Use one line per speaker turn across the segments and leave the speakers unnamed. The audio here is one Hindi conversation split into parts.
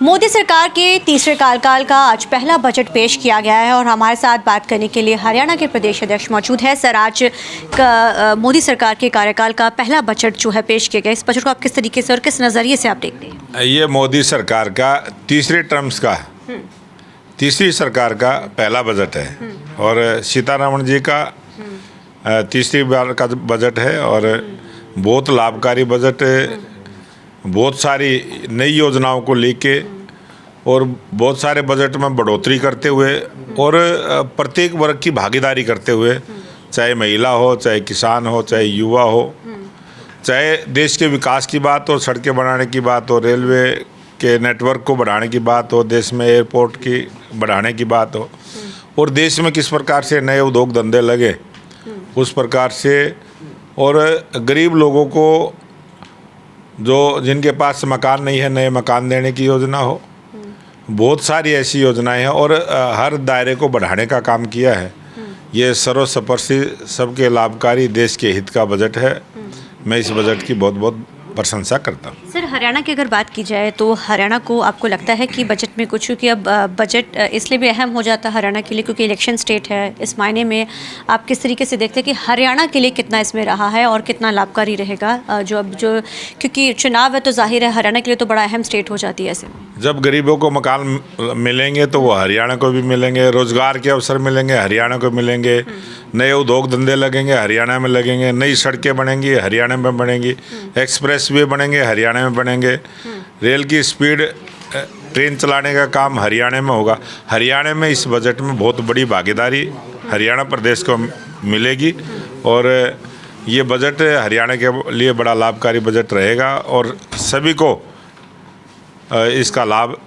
मोदी सरकार के तीसरे कार्यकाल का आज पहला बजट पेश किया गया है और हमारे साथ बात करने के लिए हरियाणा के प्रदेश अध्यक्ष मौजूद है। सर, आज मोदी सरकार के कार्यकाल का पहला बजट जो है पेश किया गया, इस बजट को आप किस तरीके से और किस नज़रिए से आप देखते हैं?
ये मोदी सरकार का तीसरे टर्म्स का तीसरी सरकार का पहला बजट है और सीतारमण जी का तीसरी बार का बजट है और बहुत लाभकारी बजट है। बहुत सारी नई योजनाओं को लेके और बहुत सारे बजट में बढ़ोतरी करते हुए और प्रत्येक वर्ग की भागीदारी करते हुए, चाहे महिला हो, चाहे किसान हो, चाहे युवा हो, चाहे देश के विकास की बात हो, सड़कें बनाने की बात हो, रेलवे के नेटवर्क को बढ़ाने की बात हो, देश में एयरपोर्ट की बढ़ाने की बात हो और देश में किस प्रकार से नए उद्योग धंधे लगे उस प्रकार से, और गरीब लोगों को जो जिनके पास मकान नहीं है नए मकान देने की योजना हो। बहुत सारी ऐसी योजनाएं हैं और हर दायरे को बढ़ाने का काम किया है। ये सर्वस्पर्शी, सबके लाभकारी, देश के हित का बजट है। मैं इस बजट की बहुत बहुत प्रशंसा करता हूँ।
सर, हरियाणा की अगर बात की जाए तो हरियाणा को आपको लगता है कि बजट में कुछ, क्योंकि अब बजट इसलिए भी अहम हो जाता है हरियाणा के लिए क्योंकि इलेक्शन स्टेट है, इस मायने में आप किस तरीके से देखते हैं कि हरियाणा के लिए कितना इसमें रहा है और कितना लाभकारी रहेगा जो क्योंकि चुनाव है तो जाहिर है हरियाणा के लिए तो बड़ा अहम स्टेट हो जाती है ऐसे में।
जब गरीबों को मकान मिलेंगे तो वो हरियाणा को भी मिलेंगे, रोजगार के अवसर मिलेंगे हरियाणा को मिलेंगे, नए उद्योग धंधे लगेंगे हरियाणा में लगेंगे, नई सड़कें बनेंगी हरियाणा में बनेंगी, एक्सप्रेस वे बनेंगे हरियाणा में बनेंगे, रेल की स्पीड ट्रेन चलाने का काम हरियाणा में होगा। हरियाणा में इस बजट में बहुत बड़ी भागीदारी हरियाणा प्रदेश को मिलेगी और ये बजट हरियाणा के लिए बड़ा लाभकारी बजट रहेगा और सभी को इसका लाभ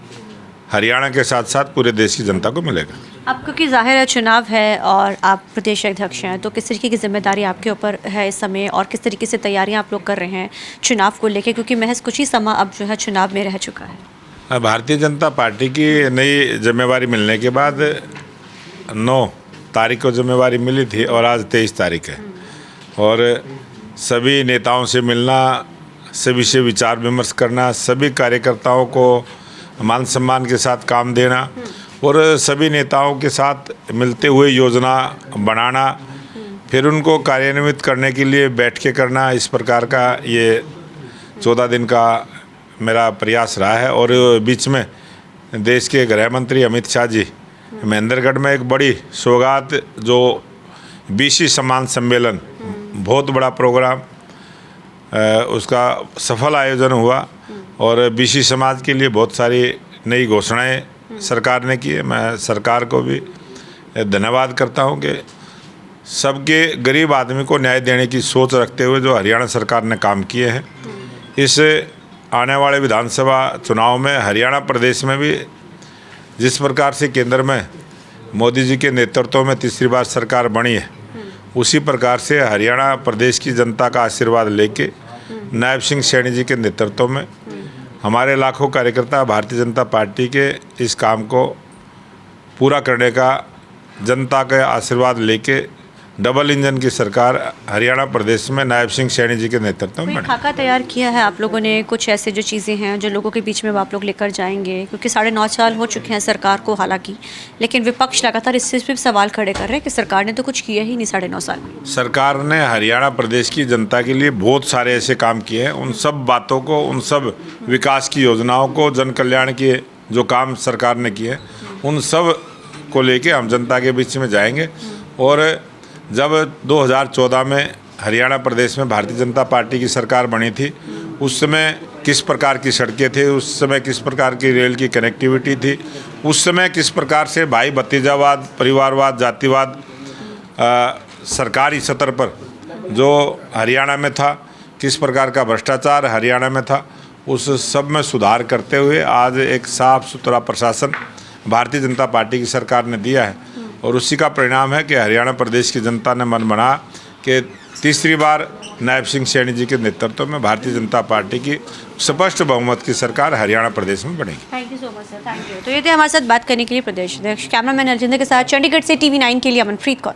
हरियाणा के साथ साथ पूरे देश की जनता को मिलेगा।
अब क्योंकि जाहिर है चुनाव है और आप प्रदेश अध्यक्ष हैं, तो किस तरीके की जिम्मेदारी आपके ऊपर है इस समय और किस तरीके से तैयारियां आप लोग कर रहे हैं चुनाव को लेकर, क्योंकि महज कुछ ही समय अब जो है चुनाव में रह चुका है?
भारतीय जनता पार्टी की नई जिम्मेवारी मिलने के बाद 9 तारीख को जिम्मेवारी मिली थी और आज 23 तारीख है और सभी नेताओं से मिलना, सभी से विचार विमर्श करना, सभी कार्यकर्ताओं को मान सम्मान के साथ काम देना और सभी नेताओं के साथ मिलते हुए योजना बनाना, फिर उनको कार्यान्वित करने के लिए बैठ के करना, इस प्रकार का ये 14 दिन का मेरा प्रयास रहा है। और बीच में देश के गृह मंत्री अमित शाह जी महेंद्रगढ़ में एक बड़ी सौगात, जो बीसी सम्मान सम्मेलन, बहुत बड़ा प्रोग्राम, उसका सफल आयोजन हुआ और बीसी समाज के लिए बहुत सारी नई घोषणाएं सरकार ने की है। मैं सरकार को भी धन्यवाद करता हूं कि सबके गरीब आदमी को न्याय देने की सोच रखते हुए जो हरियाणा सरकार ने काम किए हैं। इस आने वाले विधानसभा चुनाव में हरियाणा प्रदेश में भी जिस प्रकार से केंद्र में मोदी जी के नेतृत्व में तीसरी बार सरकार बनी है, उसी प्रकार से हरियाणा प्रदेश की जनता का आशीर्वाद लेके नायब सिंह सैनी जी के नेतृत्व में हमारे लाखों कार्यकर्ता भारतीय जनता पार्टी के इस काम को पूरा करने का, जनता के आशीर्वाद लेके डबल इंजन की सरकार हरियाणा प्रदेश में नायब सिंह सैनी जी के नेतृत्व में
खाका तैयार किया है आप लोगों ने? कुछ ऐसे जो चीज़ें हैं जो लोगों के बीच में आप लोग लेकर जाएंगे, क्योंकि 9.5 साल हो चुके हैं सरकार को हालांकि, लेकिन विपक्ष लगातार इससे भी सवाल खड़े कर रहे हैं कि सरकार ने तो कुछ किया ही नहीं 9.5 साल में।
सरकार ने हरियाणा प्रदेश की जनता के लिए बहुत सारे ऐसे काम किए हैं। उन सब बातों को, उन सब विकास की योजनाओं को, जन कल्याण के जो काम सरकार ने किए, उन सब को लेके हम जनता के बीच में जाएंगे। और जब 2014 में हरियाणा प्रदेश में भारतीय जनता पार्टी की सरकार बनी थी, उस समय किस प्रकार की सड़कें थी, उस समय किस प्रकार की रेल की कनेक्टिविटी थी, उस समय किस प्रकार से भाई भतीजावाद, परिवारवाद, जातिवाद सरकारी स्तर पर जो हरियाणा में था, किस प्रकार का भ्रष्टाचार हरियाणा में था, उस सब में सुधार करते हुए आज एक साफ सुथरा प्रशासन भारतीय जनता पार्टी की सरकार ने दिया है। और उसी का परिणाम है कि हरियाणा प्रदेश की जनता ने मन बना कि तीसरी बार नायब सिंह सैनी जी के नेतृत्व में भारतीय जनता पार्टी की स्पष्ट बहुमत की सरकार हरियाणा प्रदेश में बनेगी।
Thank you so much sir, thank you. तो ये थे हमारे साथ बात करने के लिए प्रदेश अध्यक्ष। कैमरामैन अलजिंदर के साथ चंडीगढ़ से TV9 के लिए अमनप्रीत कौर।